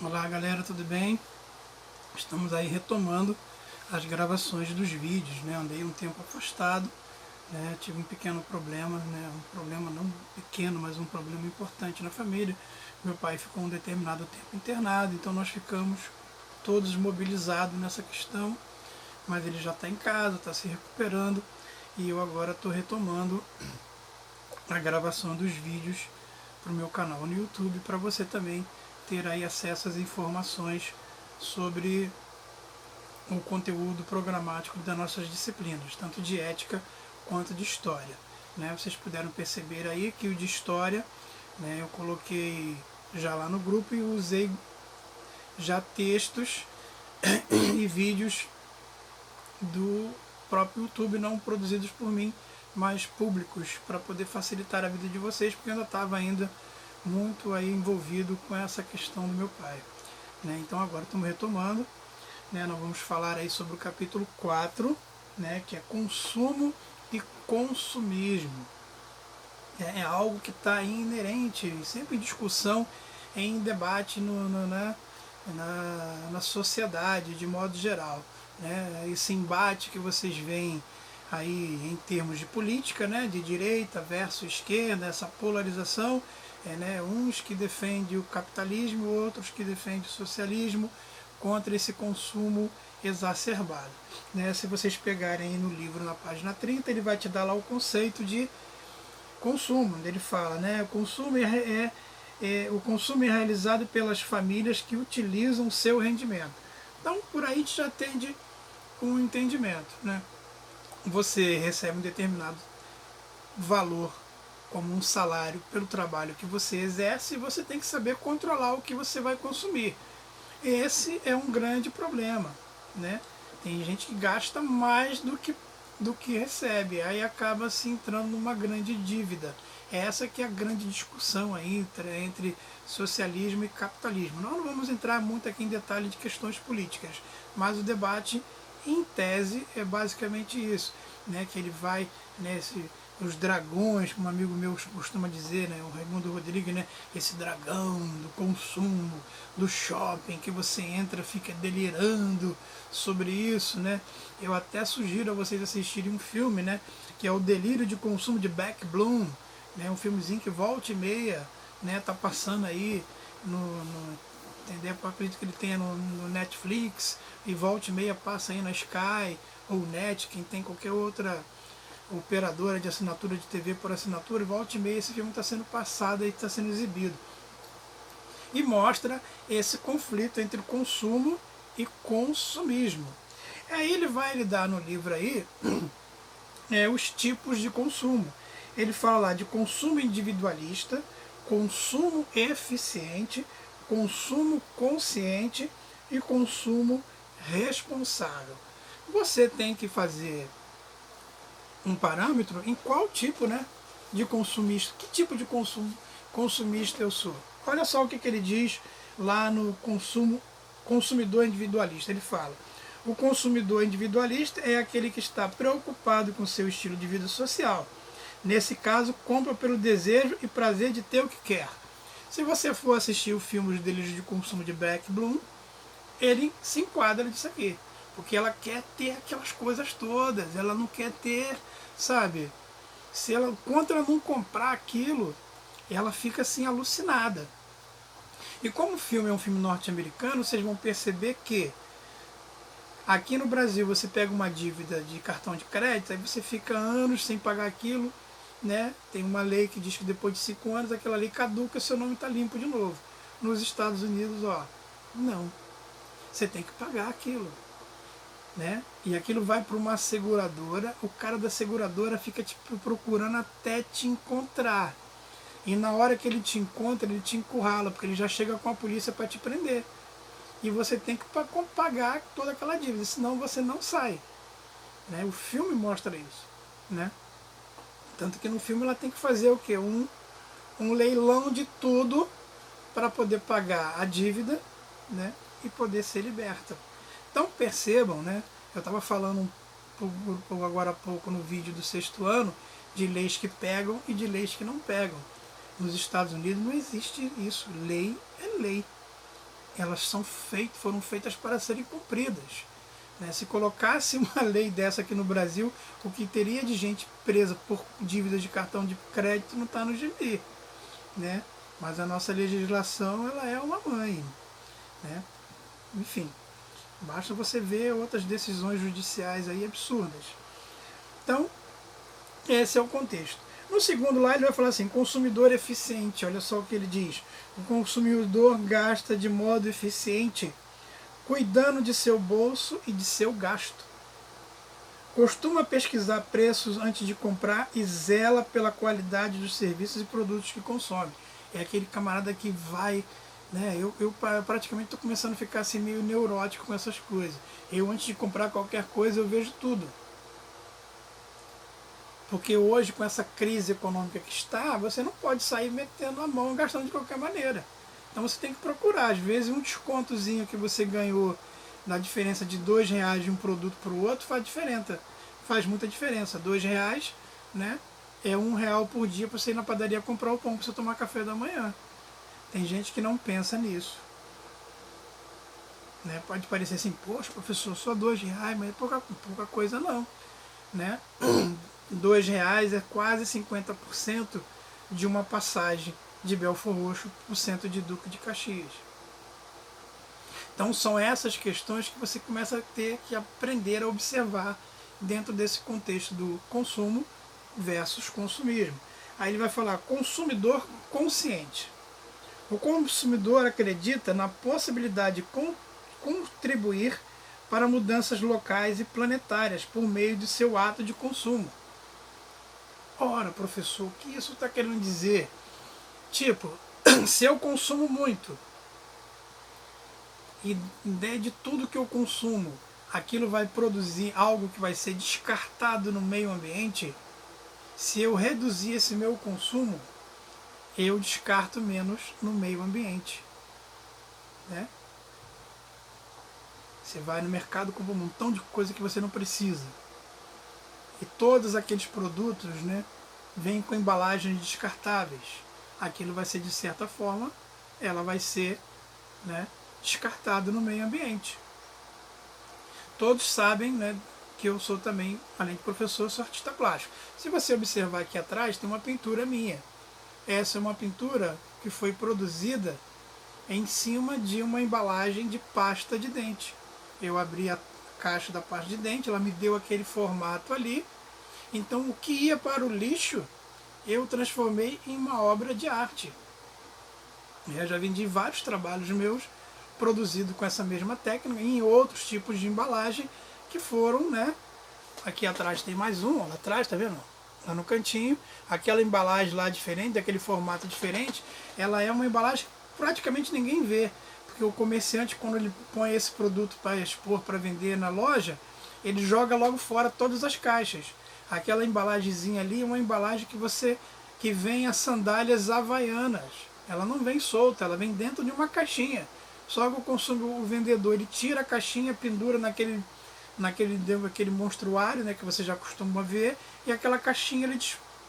Olá galera, tudo bem? Estamos aí retomando as gravações dos vídeos, né? Andei um tempo afastado, né? Tive um pequeno problema, né? Um problema não pequeno, mas um problema importante na família. Meu pai ficou um determinado tempo internado, então nós ficamos todos mobilizados nessa questão, mas ele já está em casa, está se recuperando e eu agora estou retomando a gravação dos vídeos para o meu canal no YouTube, para você também ter aí acesso às informações sobre o conteúdo programático das nossas disciplinas, tanto de ética quanto de história. Né? Vocês puderam perceber aí que o de história, né, eu coloquei já lá no grupo e usei já textos e vídeos do próprio YouTube, não produzidos por mim, mas públicos, para poder facilitar a vida de vocês, porque eu ainda estava ainda muito aí envolvido com essa questão do meu pai. Né? Então agora estamos retomando, né? Nós vamos falar aí sobre o capítulo 4, né? Que é consumo e consumismo. É algo que está inerente, sempre em discussão, em debate na sociedade de modo geral. Né? Esse embate que vocês veem aí em termos de política, né? De direita versus esquerda, essa polarização, né? Uns que defendem o capitalismo, outros que defendem o socialismo, contra esse consumo exacerbado. Né? Se vocês pegarem aí no livro, na página 30, ele vai te dar lá o conceito de consumo. Ele fala, né? O consumo é realizado pelas famílias que utilizam o seu rendimento. Então, por aí a gente já tende um entendimento. Né? Você recebe um determinado valor como um salário pelo trabalho que você exerce e você tem que saber controlar o que você vai consumir. Esse é um grande problema. Né? Tem gente que gasta mais do que recebe, aí acaba se entrando numa grande dívida. Essa que é a grande discussão aí entre socialismo e capitalismo. Nós não vamos entrar muito aqui em detalhe de questões políticas, mas o debate, em tese, é basicamente isso, né? Que ele vai nesse os dragões, como um amigo meu costuma dizer, né, o Raimundo Rodrigues, né, esse dragão do consumo, do shopping, que você entra, fica delirando sobre isso, né. Eu até sugiro a vocês assistirem um filme, né, que é o Delírio de Consumo de Beck Bloom, né, um filmezinho que volta e meia, né, tá passando aí entendeu? Eu acredito que ele tenha no Netflix, e volta e meia passa aí na Sky, ou Net, quem tem qualquer outra operadora de assinatura de TV por assinatura, e volta e meia esse filme está sendo passado e está sendo exibido. E mostra esse conflito entre consumo e consumismo. Aí ele vai lidar no livro aí os tipos de consumo. Ele fala lá de consumo individualista, consumo eficiente, consumo consciente e consumo responsável. Você tem que fazer um parâmetro em qual tipo, né, de consumista, que tipo de consumista eu sou. Olha só o que ele diz lá no consumidor individualista. Ele fala: o consumidor individualista é aquele que está preocupado com seu estilo de vida social. Nesse caso, compra pelo desejo e prazer de ter o que quer. Se você for assistir o filme Os Delírios de Consumo de Beck Bloom, ele se enquadra nisso aqui. Porque ela quer ter aquelas coisas todas, ela não quer ter, sabe? Quando ela não comprar aquilo, ela fica assim alucinada. E como o filme é um filme norte-americano, vocês vão perceber que aqui no Brasil você pega uma dívida de cartão de crédito, aí você fica anos sem pagar aquilo, né? Tem uma lei que diz que depois de 5 anos aquela lei caduca e seu nome está limpo de novo. Nos Estados Unidos, ó, não. Você tem que pagar aquilo. Né? E aquilo vai para uma seguradora, o cara da seguradora fica te procurando até te encontrar. E na hora que ele te encontra, ele te encurrala, porque ele já chega com a polícia para te prender. E você tem que pagar toda aquela dívida, senão você não sai. Né? O filme mostra isso. Né? Tanto que no filme ela tem que fazer o quê? Um leilão de tudo para poder pagar a dívida, né? E poder ser liberta. Então percebam, né? Eu estava falando agora há pouco no vídeo do 6º ano de leis que pegam e de leis que não pegam. Nos Estados Unidos não existe isso. Lei é lei. elas foram feitas para serem cumpridas. Né? Se colocasse uma lei dessa aqui no Brasil, o que teria de gente presa por dívidas de cartão de crédito não está no gibi. Né? Mas a nossa legislação, ela é uma mãe. Né? Enfim, basta você ver outras decisões judiciais aí absurdas. Então, esse é o contexto. No segundo lá ele vai falar assim, consumidor eficiente, olha só o que ele diz. O consumidor gasta de modo eficiente, cuidando de seu bolso e de seu gasto. Costuma pesquisar preços antes de comprar e zela pela qualidade dos serviços e produtos que consome. É aquele camarada que vai... Né, eu praticamente estou começando a ficar assim meio neurótico com essas coisas. Eu, antes de comprar qualquer coisa, eu vejo tudo. Porque hoje, com essa crise econômica que está, você não pode sair metendo a mão e gastando de qualquer maneira. Então você tem que procurar. Às vezes um descontozinho que você ganhou na diferença de R$2 de um produto para o outro faz muita diferença. R$2, né, é R$1 por dia para você ir na padaria comprar o pão para você tomar café da manhã. Tem gente que não pensa nisso. Né? Pode parecer assim, poxa, professor, só R$2, mas é pouca coisa não. Né? R$2 é quase 50% de uma passagem de Belford Roxo para o centro de Duque de Caxias. Então são essas questões que você começa a ter que aprender a observar dentro desse contexto do consumo versus consumismo. Aí ele vai falar consumidor consciente. O consumidor acredita na possibilidade de contribuir para mudanças locais e planetárias por meio de seu ato de consumo. Ora, professor, o que isso está querendo dizer? Tipo, se eu consumo muito e de tudo que eu consumo, aquilo vai produzir algo que vai ser descartado no meio ambiente, se eu reduzir esse meu consumo, eu descarto menos no meio ambiente. Né? Você vai no mercado, compra um montão de coisa que você não precisa. E todos aqueles produtos, né, vêm com embalagens descartáveis. Aquilo vai ser, de certa forma, ela vai ser, né, descartado no meio ambiente. Todos sabem, né, que eu sou também, além de professor, sou artista plástico. Se você observar aqui atrás, tem uma pintura minha. Essa é uma pintura que foi produzida em cima de uma embalagem de pasta de dente. Eu abri a caixa da pasta de dente, ela me deu aquele formato ali. Então o que ia para o lixo, eu transformei em uma obra de arte. Eu já vendi vários trabalhos meus produzidos com essa mesma técnica, em outros tipos de embalagem, que foram, né? Aqui atrás tem mais um, ó, lá atrás, tá vendo? Lá no cantinho, aquela embalagem lá diferente, daquele formato diferente, ela é uma embalagem que praticamente ninguém vê, porque o comerciante, quando ele põe esse produto para expor, para vender na loja, ele joga logo fora todas as caixas. Aquela embalagemzinha ali é uma embalagem que vem as sandálias havaianas. Ela não vem solta, ela vem dentro de uma caixinha. Só que o vendedor, ele tira a caixinha, pendura naquele monstruário, né, que você já costuma ver, e aquela caixinha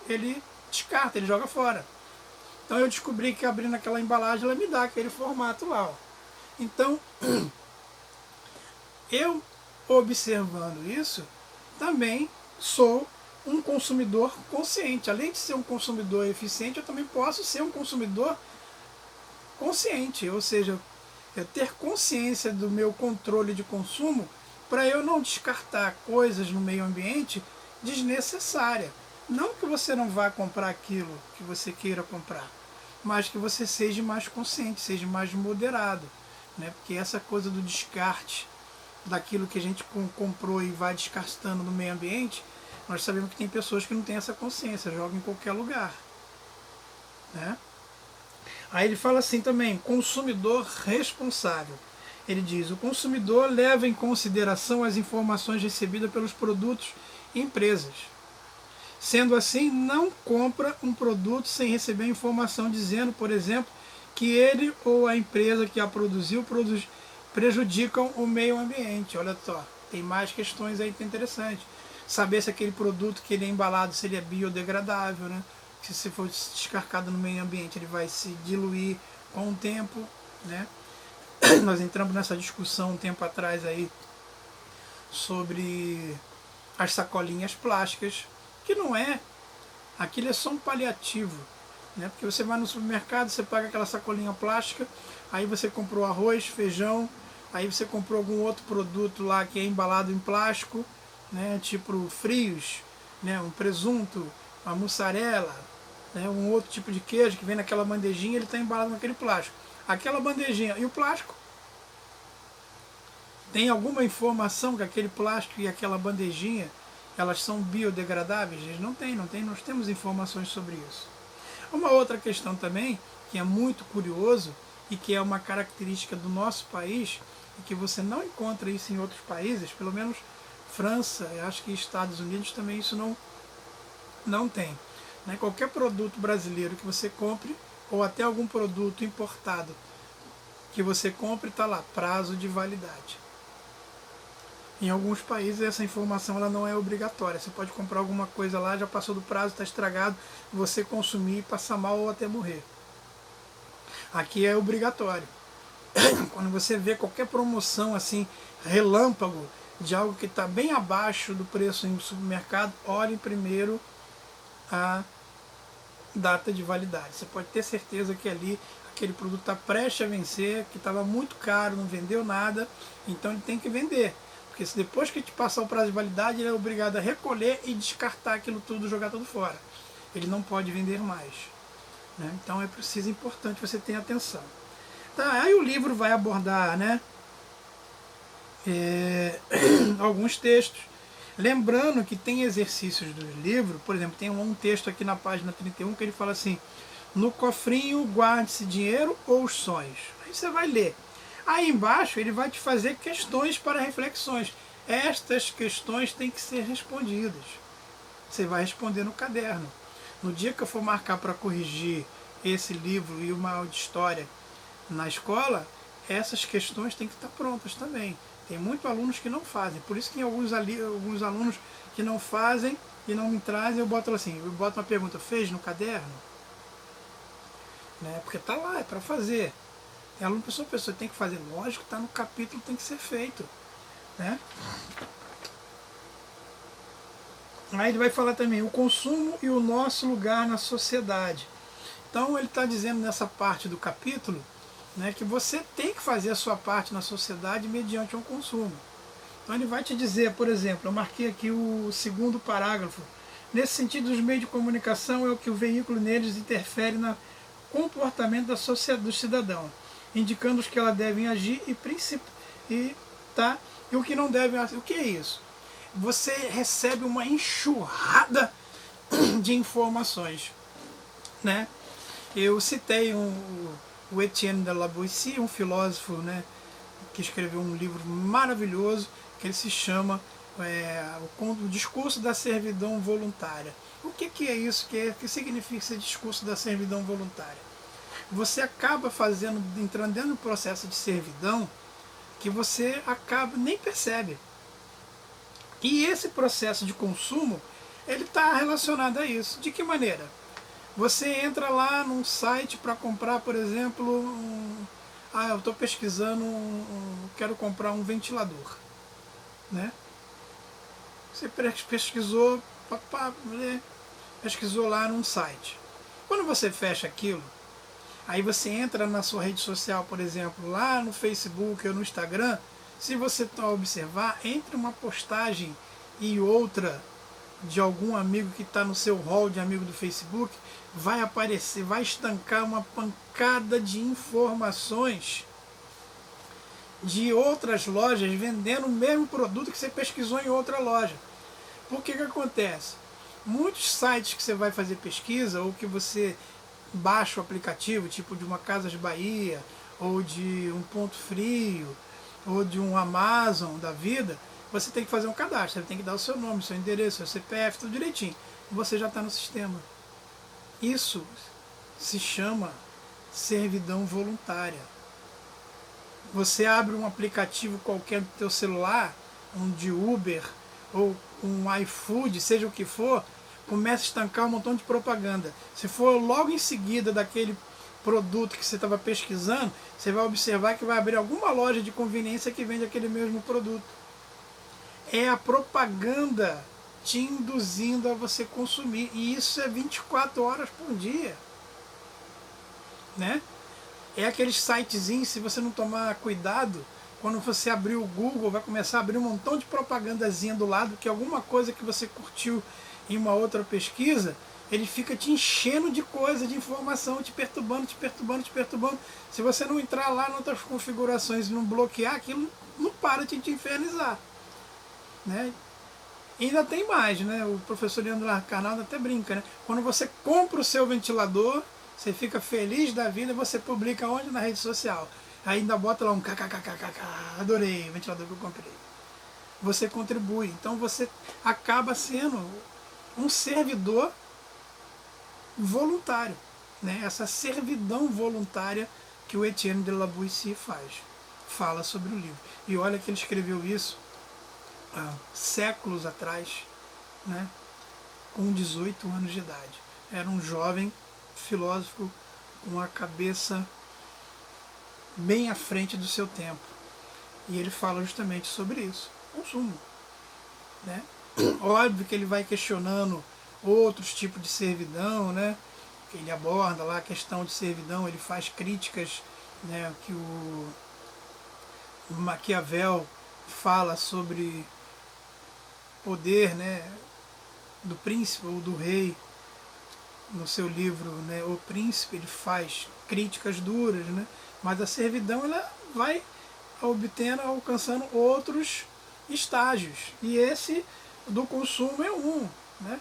ele descarta, ele joga fora. Então eu descobri que abrindo aquela embalagem, ela me dá aquele formato lá. Ó. Então, eu observando isso, também sou um consumidor consciente. Além de ser um consumidor eficiente, eu também posso ser um consumidor consciente, ou seja, eu ter consciência do meu controle de consumo para eu não descartar coisas no meio ambiente desnecessárias. Não que você não vá comprar aquilo que você queira comprar, mas que você seja mais consciente, seja mais moderado. Né? Porque essa coisa do descarte daquilo que a gente comprou e vai descartando no meio ambiente, nós sabemos que tem pessoas que não têm essa consciência, jogam em qualquer lugar. Né? Aí ele fala assim também, consumidor responsável. Ele diz, o consumidor leva em consideração as informações recebidas pelos produtos e empresas. Sendo assim, não compra um produto sem receber informação dizendo, por exemplo, que ele ou a empresa que a produziu prejudicam o meio ambiente. Olha só, tem mais questões aí que é interessante. Saber se aquele produto que ele é embalado, se ele é biodegradável, né? Se for descartado no meio ambiente, ele vai se diluir com o tempo, né? nós entramos nessa discussão um tempo atrás aí sobre as sacolinhas plásticas, que não é, aquilo é só um paliativo, né? Porque você vai no supermercado, você paga aquela sacolinha plástica, aí você comprou arroz, feijão, aí você comprou algum outro produto lá que é embalado em plástico, né? Tipo frios, né? Um presunto, uma mussarela, né? Um outro tipo de queijo que vem naquela bandejinha, ele está embalado naquele plástico. Aquela bandejinha e o plástico, tem alguma informação que aquele plástico e aquela bandejinha, elas são biodegradáveis? Eles não tem, nós temos informações sobre isso. Uma outra questão também, que é muito curioso e que é uma característica do nosso país, e que você não encontra isso em outros países, pelo menos França, eu acho que Estados Unidos também isso não tem. Né? Qualquer produto brasileiro que você compre, ou até algum produto importado que você compre, está lá, prazo de validade. Em alguns países essa informação ela não é obrigatória. Você pode comprar alguma coisa lá, já passou do prazo, está estragado, você consumir, passar mal ou até morrer. Aqui é obrigatório. Quando você vê qualquer promoção assim, relâmpago, de algo que está bem abaixo do preço em supermercado, olhe primeiro a data de validade. Você pode ter certeza que ali aquele produto está prestes a vencer, que estava muito caro, não vendeu nada, então ele tem que vender. Porque se depois que te passar o prazo de validade, ele é obrigado a recolher e descartar aquilo tudo, jogar tudo fora. Ele não pode vender mais. Né? Então é preciso, importante você ter atenção. Tá, aí o livro vai abordar, né, alguns textos. Lembrando que tem exercícios do livro, por exemplo, tem um texto aqui na página 31 que ele fala assim: no cofrinho guarde-se dinheiro ou os sonhos. Aí você vai ler. Aí embaixo ele vai te fazer questões para reflexões. Estas questões têm que ser respondidas. Você vai responder no caderno. No dia que eu for marcar para corrigir esse livro e uma aula de história na escola, essas questões têm que estar prontas também. Tem muitos alunos que não fazem. Por isso que alguns alunos que não fazem e não me trazem, eu boto assim, eu boto uma pergunta: fez no caderno? Né? Porque está lá, é para fazer. E aluno, pessoa, tem que fazer. Lógico, está no capítulo, tem que ser feito. Né? Aí ele vai falar também o consumo e o nosso lugar na sociedade. Então ele está dizendo nessa parte do capítulo, né, que você tem que fazer a sua parte na sociedade mediante um consumo. Então ele vai te dizer, por exemplo, eu marquei aqui o segundo parágrafo. Nesse sentido, os meios de comunicação é o que o veículo neles interfere no comportamento da sociedade, do cidadão, indicando os que ela devem agir e o que não devem agir. O que é isso? Você recebe uma enxurrada de informações. Né? Eu citei o Etienne de la Boétie, um filósofo, né, que escreveu um livro maravilhoso, que ele se chama o Discurso da Servidão Voluntária. O que é isso? O que significa esse discurso da servidão voluntária? Você acaba entrando dentro do processo de servidão que você nem percebe. E esse processo de consumo, ele está relacionado a isso. De que maneira? Você entra lá num site para comprar, por exemplo, eu estou pesquisando, quero comprar um ventilador. Né? Você pesquisou lá num site. Quando você fecha aquilo, aí você entra na sua rede social, por exemplo, lá no Facebook ou no Instagram, se você observar, entre uma postagem e outra de algum amigo que está no seu hall de amigo do Facebook, vai aparecer, vai estancar uma pancada de informações de outras lojas vendendo o mesmo produto que você pesquisou em outra loja. Por que acontece? Muitos sites que você vai fazer pesquisa, ou que você baixa o aplicativo, tipo de uma Casas Bahia, ou de um Ponto Frio, ou de um Amazon da vida, você tem que fazer um cadastro, você tem que dar o seu nome, seu endereço, seu CPF, tudo direitinho. Você já está no sistema. Isso se chama servidão voluntária. Você abre um aplicativo qualquer do teu celular, um de Uber ou um iFood, seja o que for, começa a estancar um montão de propaganda. Se for logo em seguida produto que você estava pesquisando, você vai observar que vai abrir alguma loja de conveniência que vende aquele mesmo produto. É a propaganda te induzindo a você consumir. E isso é 24 horas por dia. Né? É aqueles sitezinhos, se você não tomar cuidado, quando você abrir o Google, vai começar a abrir um montão de propagandazinha do lado, que alguma coisa que você curtiu em uma outra pesquisa, ele fica te enchendo de coisa, de informação, te perturbando, te perturbando, te perturbando. Se você não entrar lá nas outras configurações e não bloquear, aquilo não para de te infernizar. Né? E ainda tem mais, né? O professor Leandro Carnal até brinca, né? Quando você compra o seu ventilador, você fica feliz da vida e você publica onde? Na rede social. Aí ainda bota lá um kkkkkk, adorei o ventilador que eu comprei. Você contribui. Então você acaba sendo um servidor voluntário. Né? Essa servidão voluntária que o Etienne de la Boétie fala sobre o livro. E olha que ele escreveu isso há séculos atrás, né? Com 18 anos de idade. Era um jovem filósofo com a cabeça bem à frente do seu tempo. E ele fala justamente sobre isso, consumo. Né? Óbvio que ele vai questionando outros tipos de servidão, né? Ele aborda lá a questão de servidão, ele faz críticas, né, que o Maquiavel fala sobre poder, né, do príncipe ou do rei. No seu livro, né, O Príncipe, ele faz críticas duras, né, mas a servidão ela vai obtendo, alcançando outros estágios. E esse do consumo é um. Né?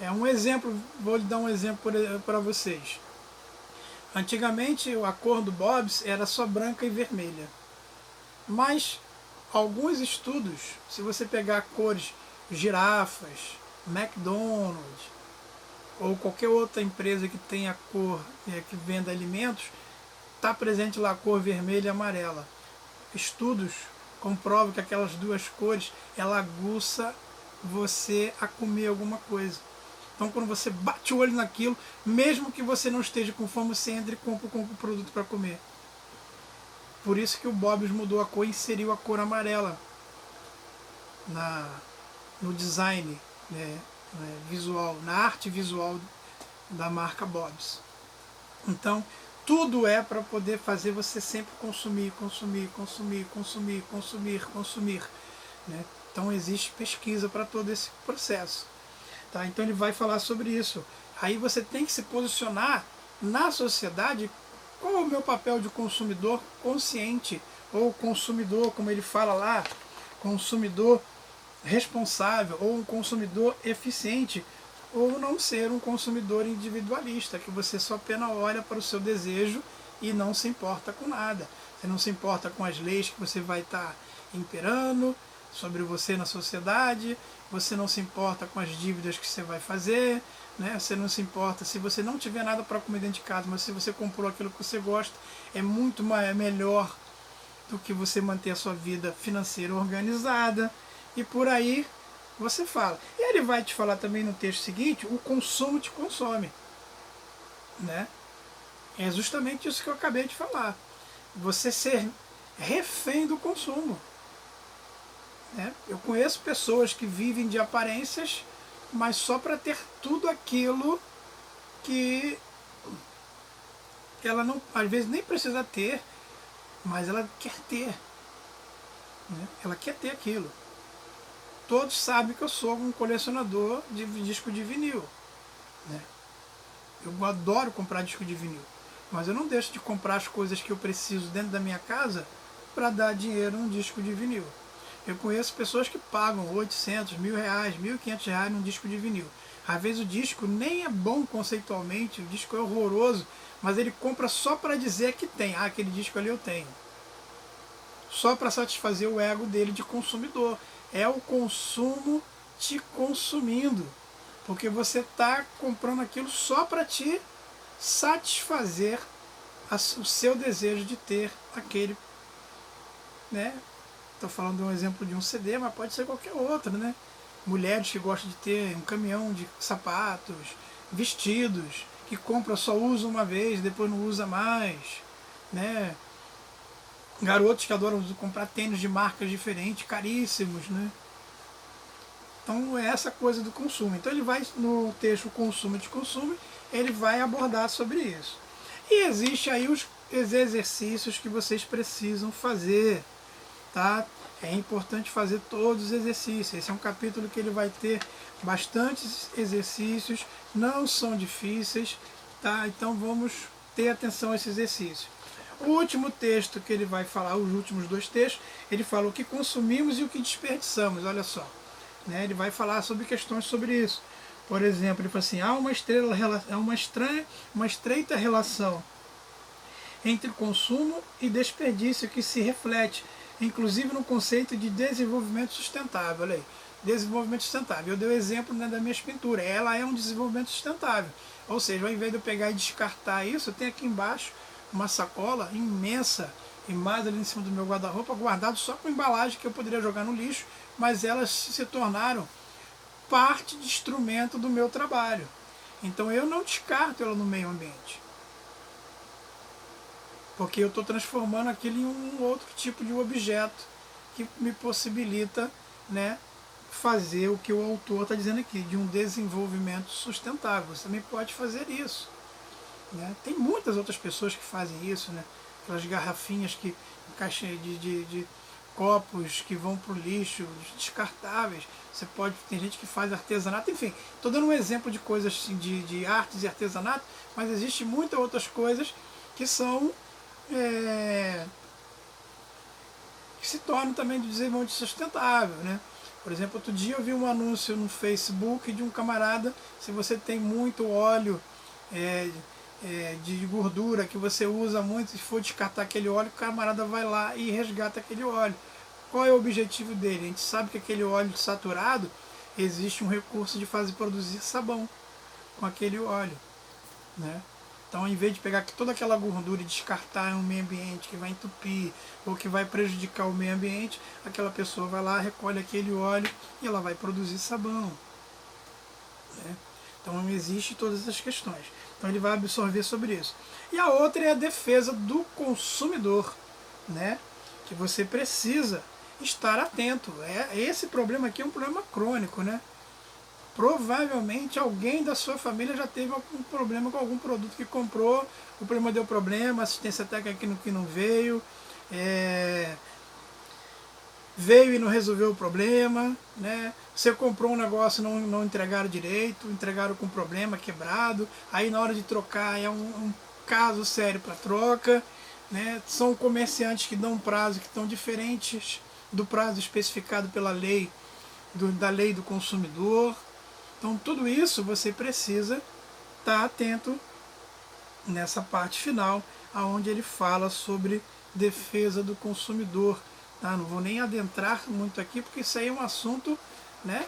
É um exemplo, vou lhe dar um exemplo para vocês. Antigamente a cor do Bob's era só branca e vermelha. Mas alguns estudos, se você pegar cores girafas, McDonald's, ou qualquer outra empresa que tenha cor, que venda alimentos, está presente lá a cor vermelha e amarela. Estudos comprovam que aquelas duas cores, ela aguça você a comer alguma coisa. Então quando você bate o olho naquilo, mesmo que você não esteja com fome, você entra e compra o produto para comer. Por isso que o Bob's mudou a cor e inseriu a cor amarela no design, né, visual, na arte visual da marca Bob's. Então, tudo é para poder fazer você sempre consumir, consumir, consumir, consumir, consumir, consumir. Né? Então, existe pesquisa para todo esse processo. Tá? Então, ele vai falar sobre isso. Aí você tem que se posicionar na sociedade. Qual é o meu papel de consumidor consciente? Ou consumidor, como ele fala lá, consumidor responsável, ou um consumidor eficiente, ou não ser um consumidor individualista, que você só apenas olha para o seu desejo e não se importa com nada. Você não se importa com as leis que você vai estar imperando sobre você na sociedade, você não se importa com as dívidas que você vai fazer, né? Você não se importa se você não tiver nada para comer dentro de casa, mas se você comprou aquilo que você gosta, é muito melhor do que você manter a sua vida financeira organizada. E por aí você fala. E ele vai te falar também no texto seguinte, o consumo te consome. Né? É justamente isso que eu acabei de falar. Você ser refém do consumo. Né? Eu conheço pessoas que vivem de aparências, mas só para ter tudo aquilo que ela não, às vezes nem precisa ter, mas ela quer ter. Né? Ela quer ter aquilo. Todos sabem que eu sou um colecionador de disco de vinil. Né? Eu adoro comprar disco de vinil. Mas eu não deixo de comprar as coisas que eu preciso dentro da minha casa para dar dinheiro num disco de vinil. Eu conheço pessoas que pagam 800, R$1.000, R$1.500 num disco de vinil. Às vezes o disco nem é bom conceitualmente, o disco é horroroso, mas ele compra só para dizer que tem. Ah, aquele disco ali eu tenho. Só para satisfazer o ego dele de consumidor. É o consumo te consumindo, porque você está comprando aquilo só para te satisfazer o seu desejo de ter aquele, né? Estou falando de um exemplo de um CD, mas pode ser qualquer outro, né? Mulheres que gostam de ter um caminhão de sapatos, vestidos, que compra só usa uma vez, depois não usa mais, né? Garotos que adoram comprar tênis de marcas diferentes, caríssimos, né? Então é essa coisa do consumo. Então ele vai, no texto Consumo e Desconsumo, ele vai abordar sobre isso. E existe aí os exercícios que vocês precisam fazer, tá? É importante fazer todos os exercícios. Esse é um capítulo que ele vai ter bastantes exercícios, não são difíceis, tá? Então vamos ter atenção a esses exercícios. O último texto que ele vai falar, os últimos dois textos, ele fala o que consumimos e o que desperdiçamos, olha só. Né? Ele vai falar sobre questões sobre isso. Por exemplo, ele fala assim, há uma estreita relação entre consumo e desperdício que se reflete, inclusive no conceito de desenvolvimento sustentável. Olha aí, desenvolvimento sustentável. Eu dei o exemplo, né, das minhas pinturas. Ela é um desenvolvimento sustentável. Ou seja, ao invés de eu pegar e descartar isso, eu tenho aqui embaixo uma sacola imensa e mais ali em cima do meu guarda-roupa guardado só com embalagem que eu poderia jogar no lixo, mas elas se tornaram parte de instrumento do meu trabalho. Então eu não descarto ela no meio ambiente, porque eu estou transformando aquilo em um outro tipo de objeto que me possibilita, né, fazer o que o autor está dizendo aqui, de um desenvolvimento sustentável. Você também pode fazer isso. Né? Tem muitas outras pessoas que fazem isso, né? Aquelas garrafinhas que caixa de copos que vão para o lixo, descartáveis. Você pode, tem gente que faz artesanato, enfim. Estou dando um exemplo de coisas assim, de artes e artesanato, mas existem muitas outras coisas que são que se tornam também de desenvolvimento sustentável, né? Por exemplo, outro dia eu vi um anúncio no Facebook de um camarada, se você tem muito óleo de gordura que você usa muito, se for descartar aquele óleo, o camarada vai lá e resgata aquele óleo. Qual é o objetivo dele? A gente sabe que aquele óleo saturado, existe um recurso de fazer produzir sabão com aquele óleo, né? Então, em vez de pegar toda aquela gordura e descartar em um meio ambiente que vai entupir ou que vai prejudicar o meio ambiente, aquela pessoa vai lá, recolhe aquele óleo e ela vai produzir sabão, né? Então, existe todas essas questões. Então, ele vai absorver sobre isso. E a outra é a defesa do consumidor, né? Que você precisa estar atento. Esse problema aqui é um problema crônico, né? Provavelmente alguém da sua família já teve algum problema com algum produto que comprou, o problema deu problema, assistência técnica que não veio, veio e não resolveu o problema, né? Você comprou um negócio e não entregaram direito, entregaram com problema, quebrado, aí na hora de trocar é um caso sério para troca, né? São comerciantes que dão prazo que estão diferentes do prazo especificado pela lei, da lei do consumidor. Então tudo isso você precisa estar atento nessa parte final, aonde ele fala sobre defesa do consumidor. Tá? Não vou nem adentrar muito aqui, porque isso aí é um assunto, né,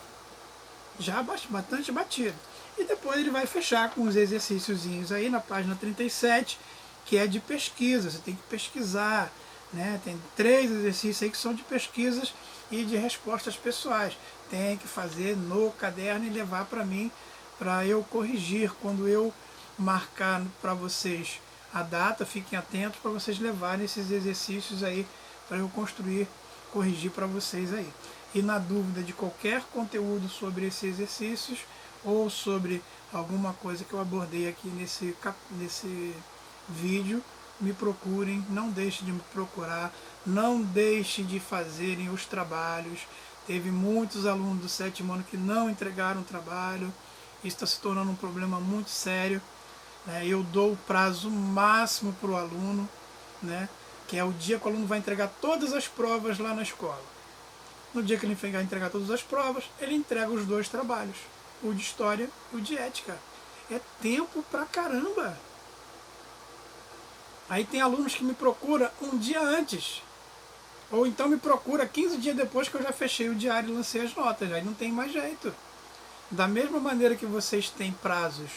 já bastante batido. E depois ele vai fechar com os exercíciozinhos aí na página 37, que é de pesquisa. Você tem que pesquisar, né? Tem 3 exercícios aí que são de pesquisas e de respostas pessoais. Tem que fazer no caderno e levar para mim, para eu corrigir quando eu marcar para vocês a data. Fiquem atentos para vocês levarem esses exercícios aí para eu corrigir para vocês aí. E na dúvida de qualquer conteúdo sobre esses exercícios ou sobre alguma coisa que eu abordei aqui nesse vídeo, me procurem, não deixe de me procurar, não deixe de fazerem os trabalhos. Teve muitos alunos do 7º ano que não entregaram o trabalho, isso está se tornando um problema muito sério, né? Eu dou o prazo máximo para o aluno, né? Que é o dia que o aluno vai entregar todas as provas lá na escola. No dia que ele entregar todas as provas, ele entrega os 2 trabalhos, o de história e o de ética. É tempo pra caramba! Aí tem alunos que me procuram um dia antes, ou então me procura 15 dias depois que eu já fechei o diário e lancei as notas. Aí não tem mais jeito. Da mesma maneira que vocês têm prazos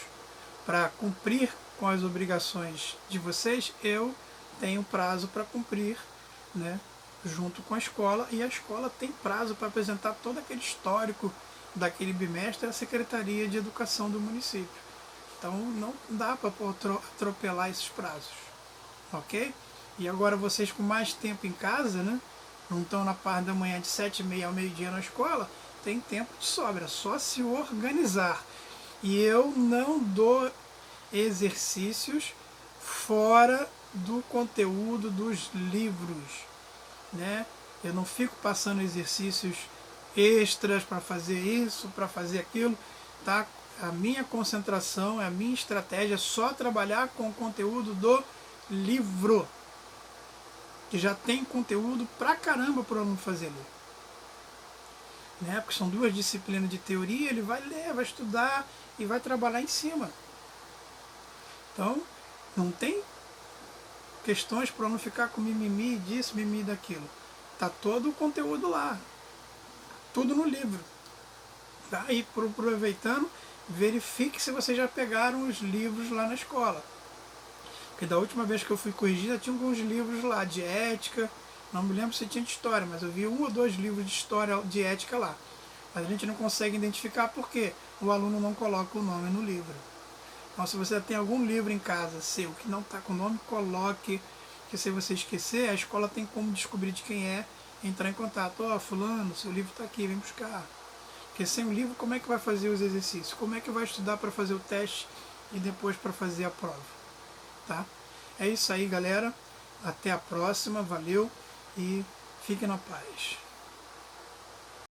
para cumprir com as obrigações de vocês, eu tenho prazo para cumprir, né, junto com a escola, e a escola tem prazo para apresentar todo aquele histórico daquele bimestre à Secretaria de Educação do município. Então não dá para atropelar esses prazos, ok? E agora vocês com mais tempo em casa, né? Não estão na parte da manhã de 7h30 ao meio-dia na escola, tem tempo de sobra, só se organizar. E eu não dou exercícios fora do conteúdo dos livros, né? Eu não fico passando exercícios extras para fazer isso, para fazer aquilo, tá? A minha concentração, a minha estratégia é só trabalhar com o conteúdo do livro, que já tem conteúdo pra caramba para o aluno fazer ler. Né? Porque são 2 disciplinas de teoria, ele vai ler, vai estudar e vai trabalhar em cima. Então, não tem questões para não ficar com mimimi disso, mimimi daquilo. Tá todo o conteúdo lá, tudo no livro. Tá? E aproveitando, verifique se vocês já pegaram os livros lá na escola. Porque da última vez que eu fui corrigida, tinha alguns livros lá de ética, não me lembro se tinha de história, mas eu vi 1 ou 2 livros de história, de ética lá. Mas a gente não consegue identificar porque o aluno não coloca o nome no livro. Então, se você tem algum livro em casa seu que não está com o nome, coloque, que se você esquecer, a escola tem como descobrir de quem é, entrar em contato. Ó, fulano, seu livro está aqui, vem buscar. Porque sem o livro, como é que vai fazer os exercícios? Como é que vai estudar para fazer o teste e depois para fazer a prova? Tá? É isso aí, galera. Até a próxima. Valeu e fiquem na paz.